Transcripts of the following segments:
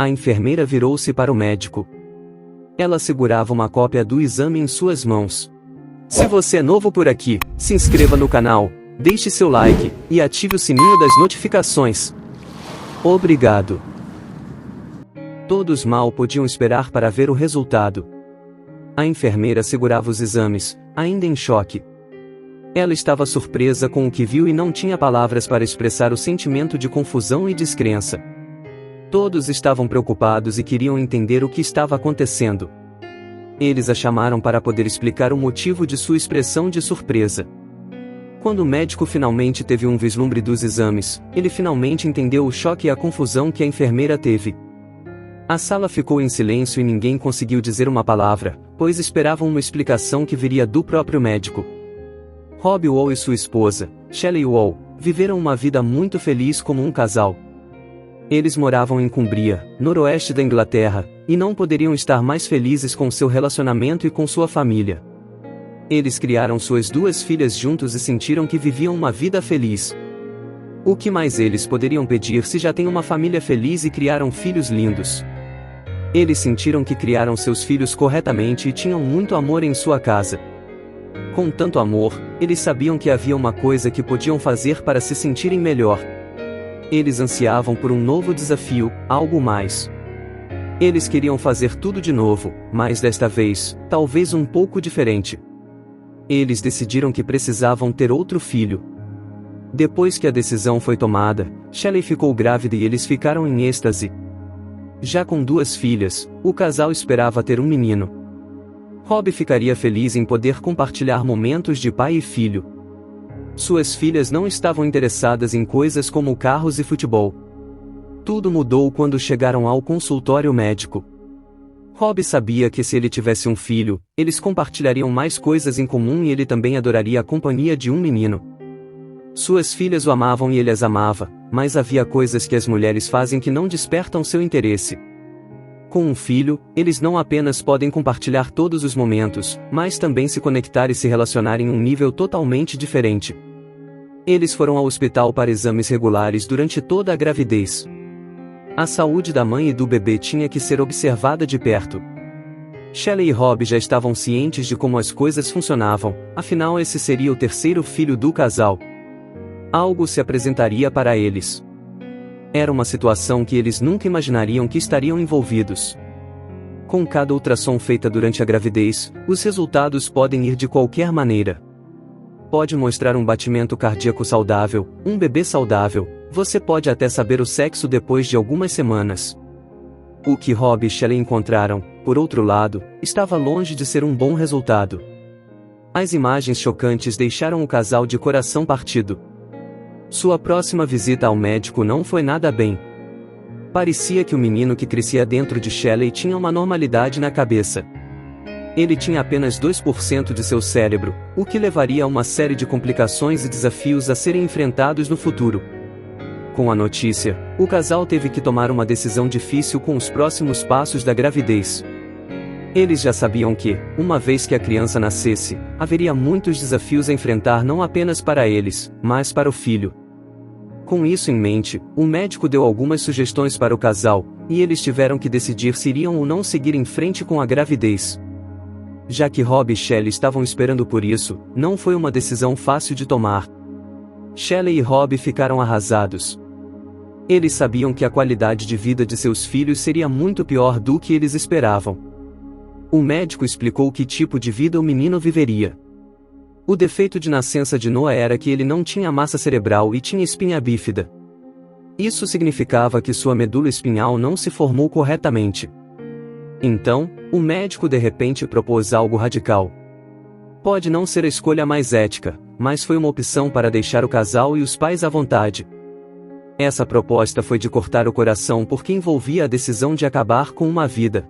A enfermeira virou-se para o médico. Ela segurava uma cópia do exame em suas mãos. Se você é novo por aqui, se inscreva no canal, deixe seu like e ative o sininho das notificações. Obrigado. Todos mal podiam esperar para ver o resultado. A enfermeira segurava os exames, ainda em choque. Ela estava surpresa com o que viu e não tinha palavras para expressar o sentimento de confusão e descrença. Todos estavam preocupados e queriam entender o que estava acontecendo. Eles a chamaram para poder explicar o motivo de sua expressão de surpresa. Quando o médico finalmente teve um vislumbre dos exames, ele finalmente entendeu o choque e a confusão que a enfermeira teve. A sala ficou em silêncio e ninguém conseguiu dizer uma palavra, pois esperavam uma explicação que viria do próprio médico. Rob Wall e sua esposa, Shelley Wall, viveram uma vida muito feliz como um casal. Eles moravam em Cumbria, noroeste da Inglaterra, e não poderiam estar mais felizes com seu relacionamento e com sua família. Eles criaram suas 2 filhas juntos e sentiram que viviam uma vida feliz. O que mais eles poderiam pedir se já têm uma família feliz e criaram filhos lindos? Eles sentiram que criaram seus filhos corretamente e tinham muito amor em sua casa. Com tanto amor, eles sabiam que havia uma coisa que podiam fazer para se sentirem melhor. Eles ansiavam por um novo desafio, algo mais. Eles queriam fazer tudo de novo, mas desta vez, talvez um pouco diferente. Eles decidiram que precisavam ter outro filho. Depois que a decisão foi tomada, Shelley ficou grávida e eles ficaram em êxtase. Já com 2 filhas, o casal esperava ter um menino. Rob ficaria feliz em poder compartilhar momentos de pai e filho. Suas filhas não estavam interessadas em coisas como carros e futebol. Tudo mudou quando chegaram ao consultório médico. Rob sabia que se ele tivesse um filho, eles compartilhariam mais coisas em comum e ele também adoraria a companhia de um menino. Suas filhas o amavam e ele as amava, mas havia coisas que as mulheres fazem que não despertam seu interesse. Com um filho, eles não apenas podem compartilhar todos os momentos, mas também se conectar e se relacionar em um nível totalmente diferente. Eles foram ao hospital para exames regulares durante toda a gravidez. A saúde da mãe e do bebê tinha que ser observada de perto. Shelley e Rob já estavam cientes de como as coisas funcionavam, afinal esse seria o 3º filho do casal. Algo se apresentaria para eles. Era uma situação que eles nunca imaginariam que estariam envolvidos. Com cada ultrassom feita durante a gravidez, os resultados podem ir de qualquer maneira. Pode mostrar um batimento cardíaco saudável, um bebê saudável, você pode até saber o sexo depois de algumas semanas. O que Rob e Shelley encontraram, por outro lado, estava longe de ser um bom resultado. As imagens chocantes deixaram o casal de coração partido. Sua próxima visita ao médico não foi nada bem. Parecia que o menino que crescia dentro de Shelley tinha uma normalidade na cabeça. Ele tinha apenas 2% de seu cérebro, o que levaria a uma série de complicações e desafios a serem enfrentados no futuro. Com a notícia, o casal teve que tomar uma decisão difícil com os próximos passos da gravidez. Eles já sabiam que, uma vez que a criança nascesse, haveria muitos desafios a enfrentar não apenas para eles, mas para o filho. Com isso em mente, o médico deu algumas sugestões para o casal, e eles tiveram que decidir se iriam ou não seguir em frente com a gravidez. Já que Rob e Shelley estavam esperando por isso, não foi uma decisão fácil de tomar. Shelley e Rob ficaram arrasados. Eles sabiam que a qualidade de vida de seus filhos seria muito pior do que eles esperavam. O médico explicou que tipo de vida o menino viveria. O defeito de nascença de Noah era que ele não tinha massa cerebral e tinha espinha bífida. Isso significava que sua medula espinhal não se formou corretamente. Então, o médico de repente propôs algo radical. Pode não ser a escolha mais ética, mas foi uma opção para deixar o casal e os pais à vontade. Essa proposta foi de cortar o coração porque envolvia a decisão de acabar com uma vida.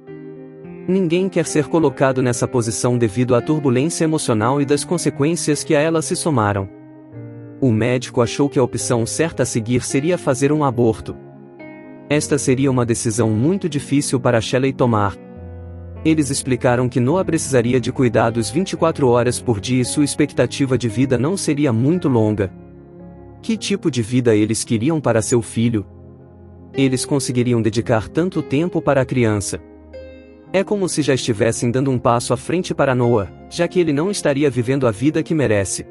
Ninguém quer ser colocado nessa posição devido à turbulência emocional e das consequências que a ela se somaram. O médico achou que a opção certa a seguir seria fazer um aborto. Esta seria uma decisão muito difícil para Shelley tomar. Eles explicaram que Noah precisaria de cuidados 24 horas por dia e sua expectativa de vida não seria muito longa. Que tipo de vida eles queriam para seu filho? Eles conseguiriam dedicar tanto tempo para a criança. É como se já estivessem dando um passo à frente para Noah, já que ele não estaria vivendo a vida que merece.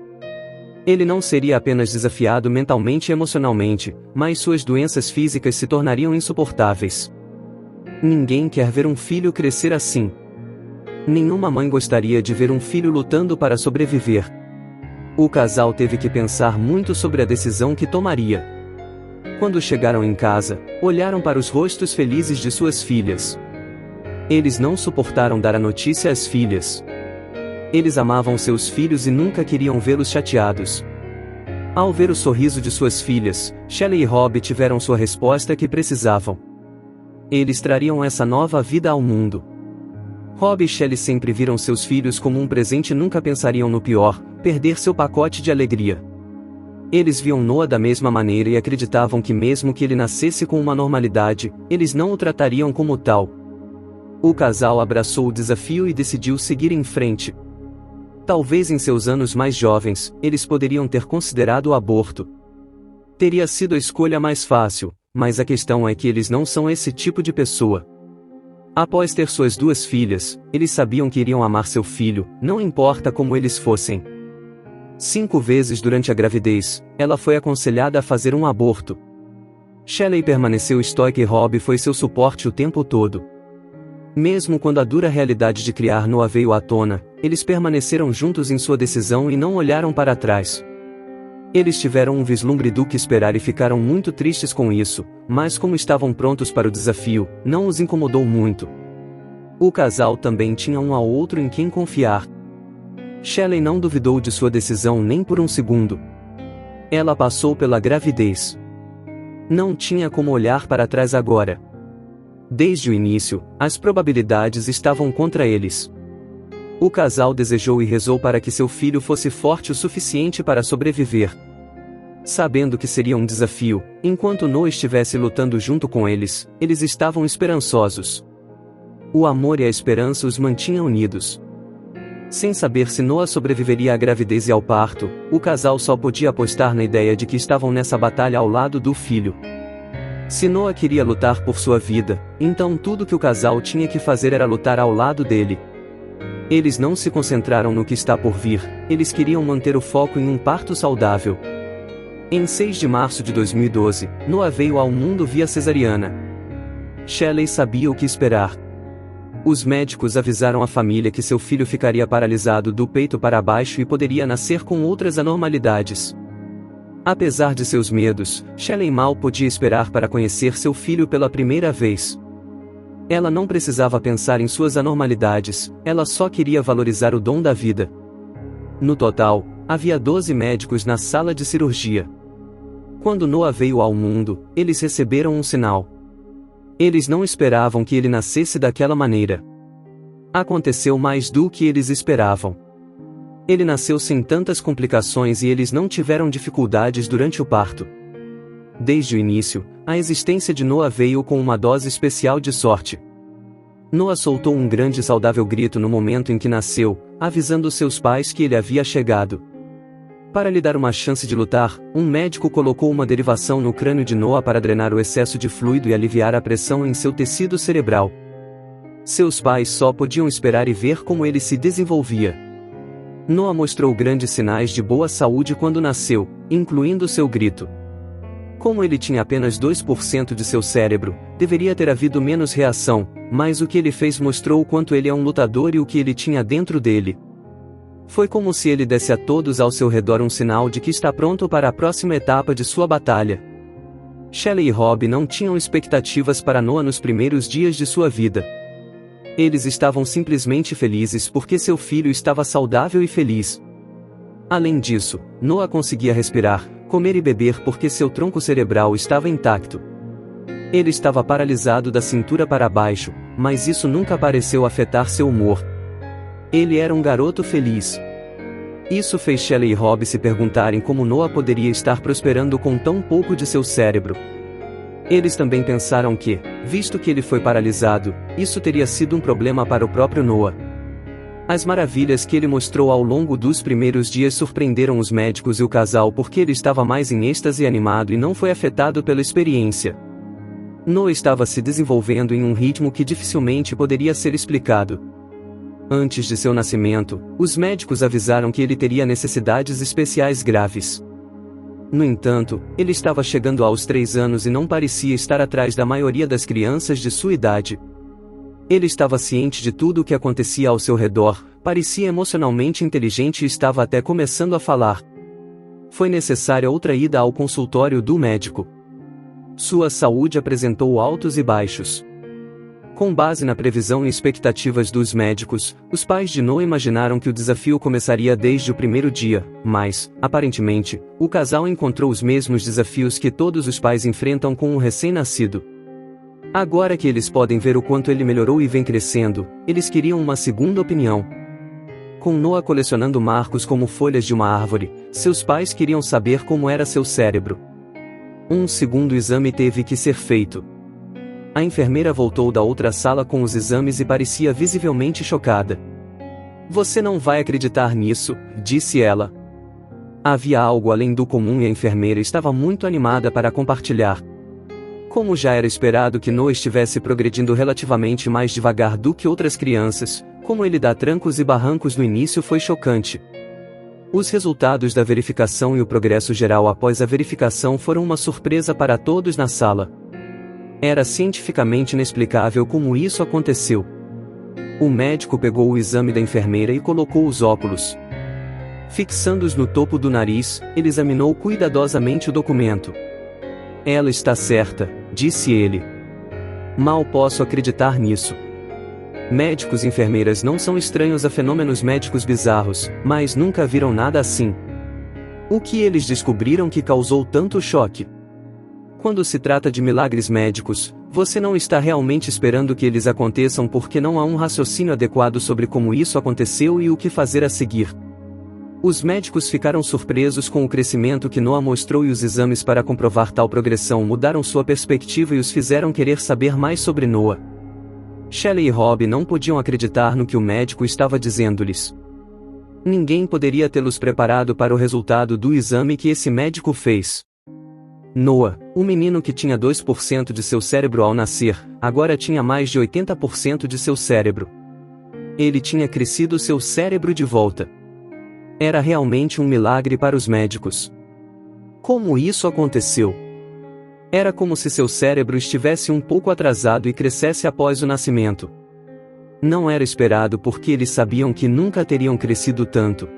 Ele não seria apenas desafiado mentalmente e emocionalmente, mas suas doenças físicas se tornariam insuportáveis. Ninguém quer ver um filho crescer assim. Nenhuma mãe gostaria de ver um filho lutando para sobreviver. O casal teve que pensar muito sobre a decisão que tomaria. Quando chegaram em casa, olharam para os rostos felizes de suas filhas. Eles não suportaram dar a notícia às filhas. Eles amavam seus filhos e nunca queriam vê-los chateados. Ao ver o sorriso de suas filhas, Shelley e Rob tiveram sua resposta que precisavam. Eles trariam essa nova vida ao mundo. Rob e Shelley sempre viram seus filhos como um presente e nunca pensariam no pior, perder seu pacote de alegria. Eles viam Noah da mesma maneira e acreditavam que mesmo que ele nascesse com uma normalidade, eles não o tratariam como tal. O casal abraçou o desafio e decidiu seguir em frente. Talvez em seus anos mais jovens, eles poderiam ter considerado o aborto. Teria sido a escolha mais fácil, mas a questão é que eles não são esse tipo de pessoa. Após ter suas 2 filhas, eles sabiam que iriam amar seu filho, não importa como eles fossem. 5 vezes durante a gravidez, ela foi aconselhada a fazer um aborto. Shelley permaneceu estoica e Rob foi seu suporte o tempo todo. Mesmo quando a dura realidade de criar Noah veio à tona, eles permaneceram juntos em sua decisão e não olharam para trás. Eles tiveram um vislumbre do que esperar e ficaram muito tristes com isso, mas como estavam prontos para o desafio, não os incomodou muito. O casal também tinha um ao outro em quem confiar. Shelley não duvidou de sua decisão nem por um segundo. Ela passou pela gravidez. Não tinha como olhar para trás agora. Desde o início, as probabilidades estavam contra eles. O casal desejou e rezou para que seu filho fosse forte o suficiente para sobreviver. Sabendo que seria um desafio, enquanto Noah estivesse lutando junto com eles, eles estavam esperançosos. O amor e a esperança os mantinham unidos. Sem saber se Noah sobreviveria à gravidez e ao parto, o casal só podia apostar na ideia de que estavam nessa batalha ao lado do filho. Se Noah queria lutar por sua vida, então tudo que o casal tinha que fazer era lutar ao lado dele. Eles não se concentraram no que está por vir, eles queriam manter o foco em um parto saudável. Em 6 de março de 2012, Noah veio ao mundo via cesariana. Shelley sabia o que esperar. Os médicos avisaram a família que seu filho ficaria paralisado do peito para baixo e poderia nascer com outras anormalidades. Apesar de seus medos, Shelley mal podia esperar para conhecer seu filho pela primeira vez. Ela não precisava pensar em suas anormalidades, ela só queria valorizar o dom da vida. No total, havia 12 médicos na sala de cirurgia. Quando Noah veio ao mundo, eles receberam um sinal. Eles não esperavam que ele nascesse daquela maneira. Aconteceu mais do que eles esperavam. Ele nasceu sem tantas complicações e eles não tiveram dificuldades durante o parto. Desde o início, a existência de Noah veio com uma dose especial de sorte. Noah soltou um grande e saudável grito no momento em que nasceu, avisando seus pais que ele havia chegado. Para lhe dar uma chance de lutar, um médico colocou uma derivação no crânio de Noah para drenar o excesso de fluido e aliviar a pressão em seu tecido cerebral. Seus pais só podiam esperar e ver como ele se desenvolvia. Noah mostrou grandes sinais de boa saúde quando nasceu, incluindo seu grito. Como ele tinha apenas 2% de seu cérebro, deveria ter havido menos reação, mas o que ele fez mostrou o quanto ele é um lutador e o que ele tinha dentro dele. Foi como se ele desse a todos ao seu redor um sinal de que está pronto para a próxima etapa de sua batalha. Shelley e Rob não tinham expectativas para Noah nos primeiros dias de sua vida. Eles estavam simplesmente felizes porque seu filho estava saudável e feliz. Além disso, Noah conseguia respirar, comer e beber porque seu tronco cerebral estava intacto. Ele estava paralisado da cintura para baixo, mas isso nunca pareceu afetar seu humor. Ele era um garoto feliz. Isso fez Shelley e Rob se perguntarem como Noah poderia estar prosperando com tão pouco de seu cérebro. Eles também pensaram que, visto que ele foi paralisado, isso teria sido um problema para o próprio Noah. As maravilhas que ele mostrou ao longo dos primeiros dias surpreenderam os médicos e o casal porque ele estava mais em êxtase e animado e não foi afetado pela experiência. Noah estava se desenvolvendo em um ritmo que dificilmente poderia ser explicado. Antes de seu nascimento, os médicos avisaram que ele teria necessidades especiais graves. No entanto, ele estava chegando aos 3 anos e não parecia estar atrás da maioria das crianças de sua idade. Ele estava ciente de tudo o que acontecia ao seu redor, parecia emocionalmente inteligente e estava até começando a falar. Foi necessária outra ida ao consultório do médico. Sua saúde apresentou altos e baixos. Com base na previsão e expectativas dos médicos, os pais de Noah imaginaram que o desafio começaria desde o primeiro dia, mas, aparentemente, o casal encontrou os mesmos desafios que todos os pais enfrentam com um recém-nascido. Agora que eles podem ver o quanto ele melhorou e vem crescendo, eles queriam uma segunda opinião. Com Noah colecionando marcos como folhas de uma árvore, seus pais queriam saber como era seu cérebro. Um segundo exame teve que ser feito. A enfermeira voltou da outra sala com os exames e parecia visivelmente chocada. "Você não vai acreditar nisso", disse ela. Havia algo além do comum e a enfermeira estava muito animada para compartilhar. Como já era esperado que Noah estivesse progredindo relativamente mais devagar do que outras crianças, como ele dá trancos e barrancos no início foi chocante. Os resultados da verificação e o progresso geral após a verificação foram uma surpresa para todos na sala. Era cientificamente inexplicável como isso aconteceu. O médico pegou o exame da enfermeira e colocou os óculos. Fixando-os no topo do nariz, ele examinou cuidadosamente o documento. "Ela está certa", disse ele. "Mal posso acreditar nisso." Médicos e enfermeiras não são estranhos a fenômenos médicos bizarros, mas nunca viram nada assim. O que eles descobriram que causou tanto choque? Quando se trata de milagres médicos, você não está realmente esperando que eles aconteçam porque não há um raciocínio adequado sobre como isso aconteceu e o que fazer a seguir. Os médicos ficaram surpresos com o crescimento que Noah mostrou e os exames para comprovar tal progressão mudaram sua perspectiva e os fizeram querer saber mais sobre Noah. Shelley e Rob não podiam acreditar no que o médico estava dizendo-lhes. Ninguém poderia tê-los preparado para o resultado do exame que esse médico fez. Noah, o menino que tinha 2% de seu cérebro ao nascer, agora tinha mais de 80% de seu cérebro. Ele tinha crescido seu cérebro de volta. Era realmente um milagre para os médicos. Como isso aconteceu? Era como se seu cérebro estivesse um pouco atrasado e crescesse após o nascimento. Não era esperado porque eles sabiam que nunca teriam crescido tanto.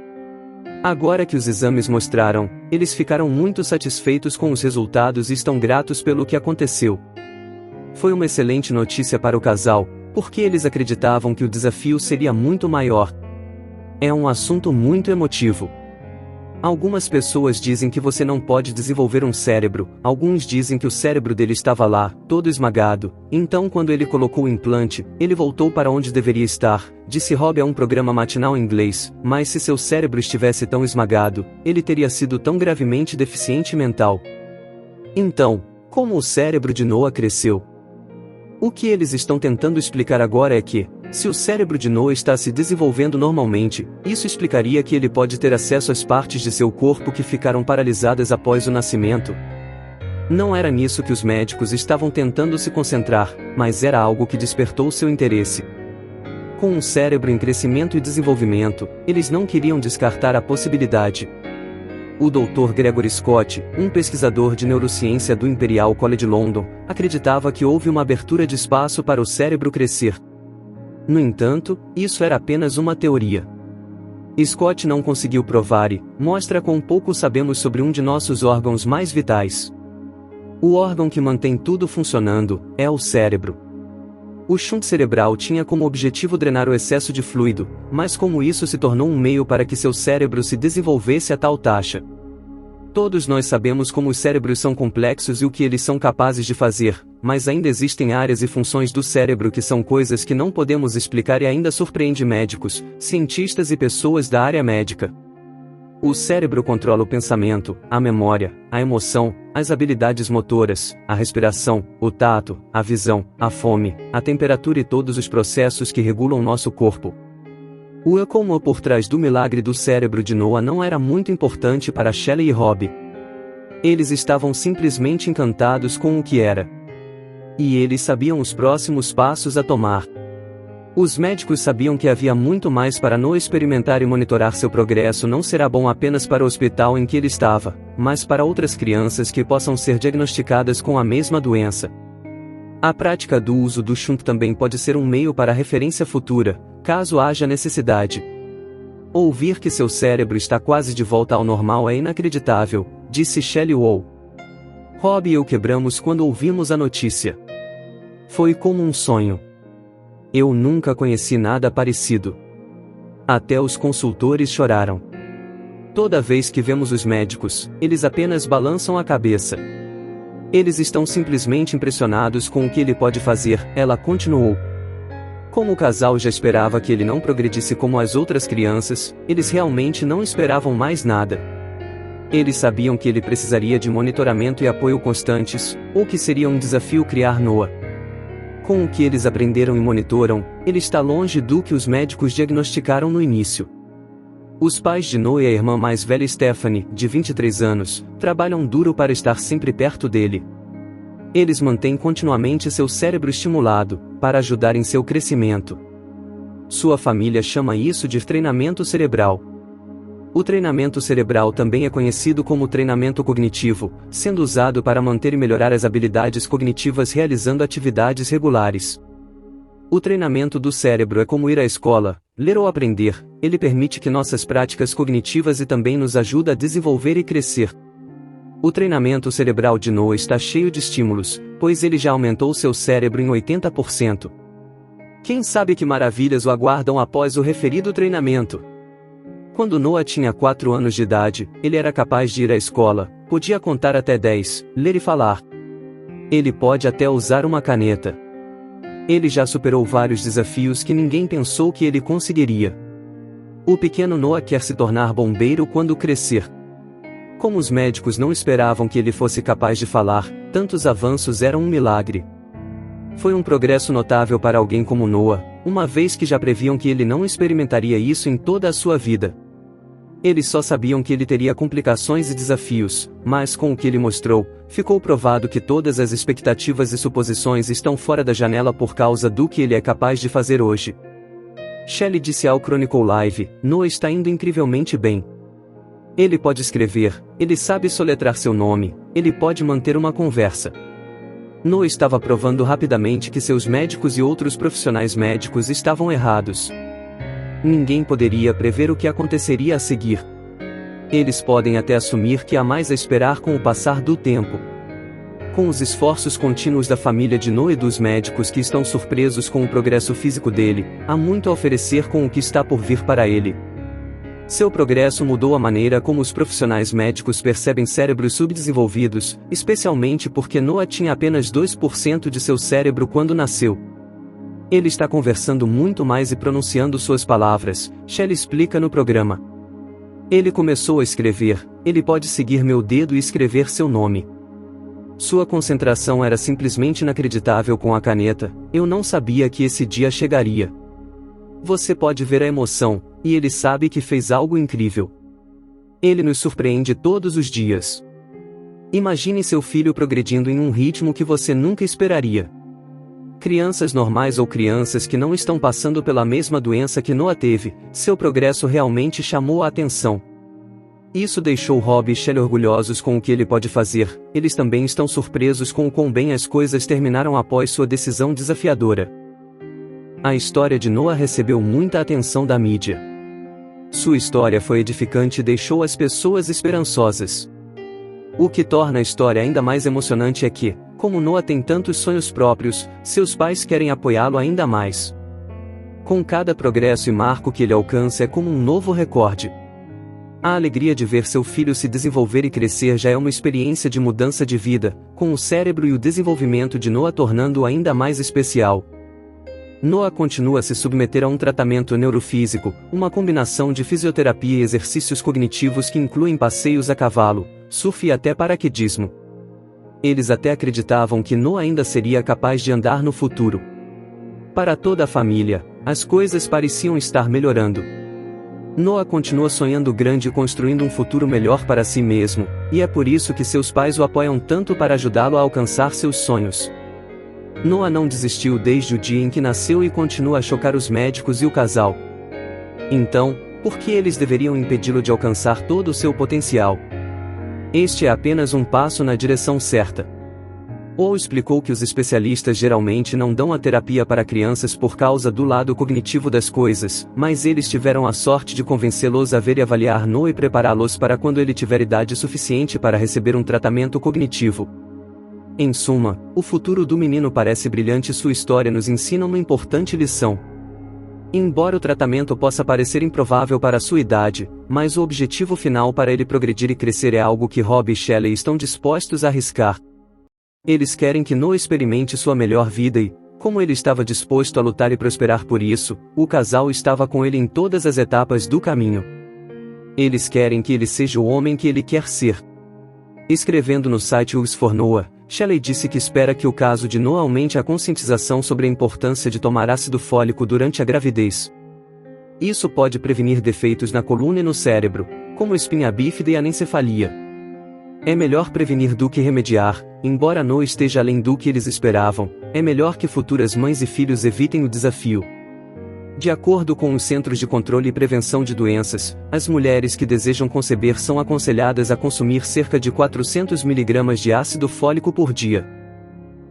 Agora que os exames mostraram, eles ficaram muito satisfeitos com os resultados e estão gratos pelo que aconteceu. Foi uma excelente notícia para o casal, porque eles acreditavam que o desafio seria muito maior. É um assunto muito emotivo. Algumas pessoas dizem que você não pode desenvolver um cérebro, alguns dizem que o cérebro dele estava lá, todo esmagado, então quando ele colocou o implante, ele voltou para onde deveria estar, disse Rob a um programa matinal em inglês, mas se seu cérebro estivesse tão esmagado, ele teria sido tão gravemente deficiente mental. Então, como o cérebro de Noah cresceu? O que eles estão tentando explicar agora é que, se o cérebro de Noah está se desenvolvendo normalmente, isso explicaria que ele pode ter acesso às partes de seu corpo que ficaram paralisadas após o nascimento. Não era nisso que os médicos estavam tentando se concentrar, mas era algo que despertou seu interesse. Com um cérebro em crescimento e desenvolvimento, eles não queriam descartar a possibilidade. O Dr. Gregory Scott, um pesquisador de neurociência do Imperial College London, acreditava que houve uma abertura de espaço para o cérebro crescer. No entanto, isso era apenas uma teoria. Scott não conseguiu provar e mostra quão pouco sabemos sobre um de nossos órgãos mais vitais. O órgão que mantém tudo funcionando é o cérebro. O shunt cerebral tinha como objetivo drenar o excesso de fluido, mas como isso se tornou um meio para que seu cérebro se desenvolvesse a tal taxa. Todos nós sabemos como os cérebros são complexos e o que eles são capazes de fazer, mas ainda existem áreas e funções do cérebro que são coisas que não podemos explicar e ainda surpreende médicos, cientistas e pessoas da área médica. O cérebro controla o pensamento, a memória, a emoção, as habilidades motoras, a respiração, o tato, a visão, a fome, a temperatura e todos os processos que regulam nosso corpo. O como por trás do milagre do cérebro de Noah não era muito importante para Shelley e Rob. Eles estavam simplesmente encantados com o que era. E eles sabiam os próximos passos a tomar. Os médicos sabiam que havia muito mais para Noah experimentar e monitorar seu progresso não será bom apenas para o hospital em que ele estava, mas para outras crianças que possam ser diagnosticadas com a mesma doença. A prática do uso do shunt também pode ser um meio para referência futura, caso haja necessidade. Ouvir que seu cérebro está quase de volta ao normal é inacreditável, disse Shelley Wall. Rob e eu quebramos quando ouvimos a notícia. Foi como um sonho. Eu nunca conheci nada parecido. Até os consultores choraram. Toda vez que vemos os médicos, eles apenas balançam a cabeça. Eles estão simplesmente impressionados com o que ele pode fazer, ela continuou. Como o casal já esperava que ele não progredisse como as outras crianças, eles realmente não esperavam mais nada. Eles sabiam que ele precisaria de monitoramento e apoio constantes, ou que seria um desafio criar Noah. Com o que eles aprenderam e monitoram, ele está longe do que os médicos diagnosticaram no início. Os pais de Noah e a irmã mais velha Stephanie, de 23 anos, trabalham duro para estar sempre perto dele. Eles mantêm continuamente seu cérebro estimulado, para ajudar em seu crescimento. Sua família chama isso de treinamento cerebral. O treinamento cerebral também é conhecido como treinamento cognitivo, sendo usado para manter e melhorar as habilidades cognitivas realizando atividades regulares. O treinamento do cérebro é como ir à escola, ler ou aprender, ele permite que nossas práticas cognitivas e também nos ajuda a desenvolver e crescer. O treinamento cerebral de Noah está cheio de estímulos, pois ele já aumentou seu cérebro em 80%. Quem sabe que maravilhas o aguardam após o referido treinamento? Quando Noah tinha 4 anos de idade, ele era capaz de ir à escola, podia contar até 10, ler e falar. Ele pode até usar uma caneta. Ele já superou vários desafios que ninguém pensou que ele conseguiria. O pequeno Noah quer se tornar bombeiro quando crescer. Como os médicos não esperavam que ele fosse capaz de falar, tantos avanços eram um milagre. Foi um progresso notável para alguém como Noah, uma vez que já previam que ele não experimentaria isso em toda a sua vida. Eles só sabiam que ele teria complicações e desafios, mas com o que ele mostrou, ficou provado que todas as expectativas e suposições estão fora da janela por causa do que ele é capaz de fazer hoje. Shelley disse ao Chronicle Live, Noah está indo incrivelmente bem. Ele pode escrever, ele sabe soletrar seu nome, ele pode manter uma conversa. Noah estava provando rapidamente que seus médicos e outros profissionais médicos estavam errados. Ninguém poderia prever o que aconteceria a seguir. Eles podem até assumir que há mais a esperar com o passar do tempo. Com os esforços contínuos da família de Noah e dos médicos que estão surpresos com o progresso físico dele, há muito a oferecer com o que está por vir para ele. Seu progresso mudou a maneira como os profissionais médicos percebem cérebros subdesenvolvidos, especialmente porque Noah tinha apenas 2% de seu cérebro quando nasceu. Ele está conversando muito mais e pronunciando suas palavras, Shelley explica no programa. Ele começou a escrever, ele pode seguir meu dedo e escrever seu nome. Sua concentração era simplesmente inacreditável com a caneta, eu não sabia que esse dia chegaria. Você pode ver a emoção, e ele sabe que fez algo incrível. Ele nos surpreende todos os dias. Imagine seu filho progredindo em um ritmo que você nunca esperaria. Crianças normais ou crianças que não estão passando pela mesma doença que Noah teve, seu progresso realmente chamou a atenção. Isso deixou Rob e Shelley orgulhosos com o que ele pode fazer, eles também estão surpresos com o quão bem as coisas terminaram após sua decisão desafiadora. A história de Noah recebeu muita atenção da mídia. Sua história foi edificante e deixou as pessoas esperançosas. O que torna a história ainda mais emocionante é que, como Noah tem tantos sonhos próprios, seus pais querem apoiá-lo ainda mais. Com cada progresso e marco que ele alcança é como um novo recorde. A alegria de ver seu filho se desenvolver e crescer já é uma experiência de mudança de vida, com o cérebro e o desenvolvimento de Noah tornando-o ainda mais especial. Noah continua a se submeter a um tratamento neurofísico, uma combinação de fisioterapia e exercícios cognitivos que incluem passeios a cavalo, surf e até paraquedismo. Eles até acreditavam que Noah ainda seria capaz de andar no futuro. Para toda a família, as coisas pareciam estar melhorando. Noah continua sonhando grande e construindo um futuro melhor para si mesmo, e é por isso que seus pais o apoiam tanto para ajudá-lo a alcançar seus sonhos. Noah não desistiu desde o dia em que nasceu e continua a chocar os médicos e o casal. Então, por que eles deveriam impedi-lo de alcançar todo o seu potencial? Este é apenas um passo na direção certa. Ou explicou que os especialistas geralmente não dão a terapia para crianças por causa do lado cognitivo das coisas, mas eles tiveram a sorte de convencê-los a ver e avaliar Noah e prepará-los para quando ele tiver idade suficiente para receber um tratamento cognitivo. Em suma, o futuro do menino parece brilhante e sua história nos ensina uma importante lição. Embora o tratamento possa parecer improvável para sua idade, mas o objetivo final para ele progredir e crescer é algo que Rob e Shelley estão dispostos a arriscar. Eles querem que Noah experimente sua melhor vida e, como ele estava disposto a lutar e prosperar por isso, o casal estava com ele em todas as etapas do caminho. Eles querem que ele seja o homem que ele quer ser. Escrevendo no site Use for Noah, Shelley disse que espera que o caso de Noah aumente a conscientização sobre a importância de tomar ácido fólico durante a gravidez. Isso pode prevenir defeitos na coluna e no cérebro, como espinha bífida e anencefalia. É melhor prevenir do que remediar, embora Noah esteja além do que eles esperavam, é melhor que futuras mães e filhos evitem o desafio. De acordo com os Centros de Controle e Prevenção de Doenças, as mulheres que desejam conceber são aconselhadas a consumir cerca de 400 mg de ácido fólico por dia.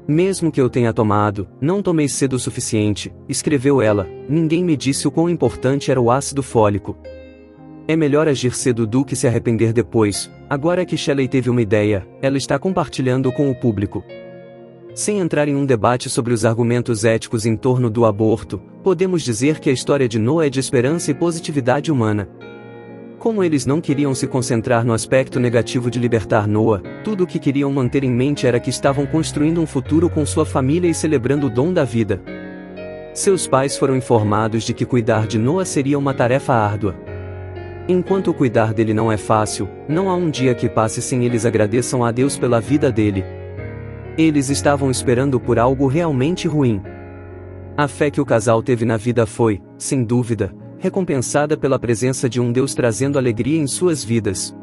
Mesmo que eu tenha tomado, não tomei cedo o suficiente, escreveu ela, ninguém me disse o quão importante era o ácido fólico. É melhor agir cedo do que se arrepender depois. Agora que Shelley teve uma ideia, ela está compartilhando com o público. Sem entrar em um debate sobre os argumentos éticos em torno do aborto, podemos dizer que a história de Noah é de esperança e positividade humana. Como eles não queriam se concentrar no aspecto negativo de libertar Noah, tudo o que queriam manter em mente era que estavam construindo um futuro com sua família e celebrando o dom da vida. Seus pais foram informados de que cuidar de Noah seria uma tarefa árdua. Enquanto cuidar dele não é fácil, não há um dia que passe sem eles agradeçam a Deus pela vida dele. Eles estavam esperando por algo realmente ruim. A fé que o casal teve na vida foi, sem dúvida, recompensada pela presença de um Deus trazendo alegria em suas vidas.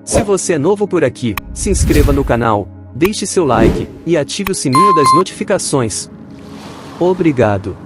Se você é novo por aqui, se inscreva no canal, deixe seu like, e ative o sininho das notificações. Obrigado.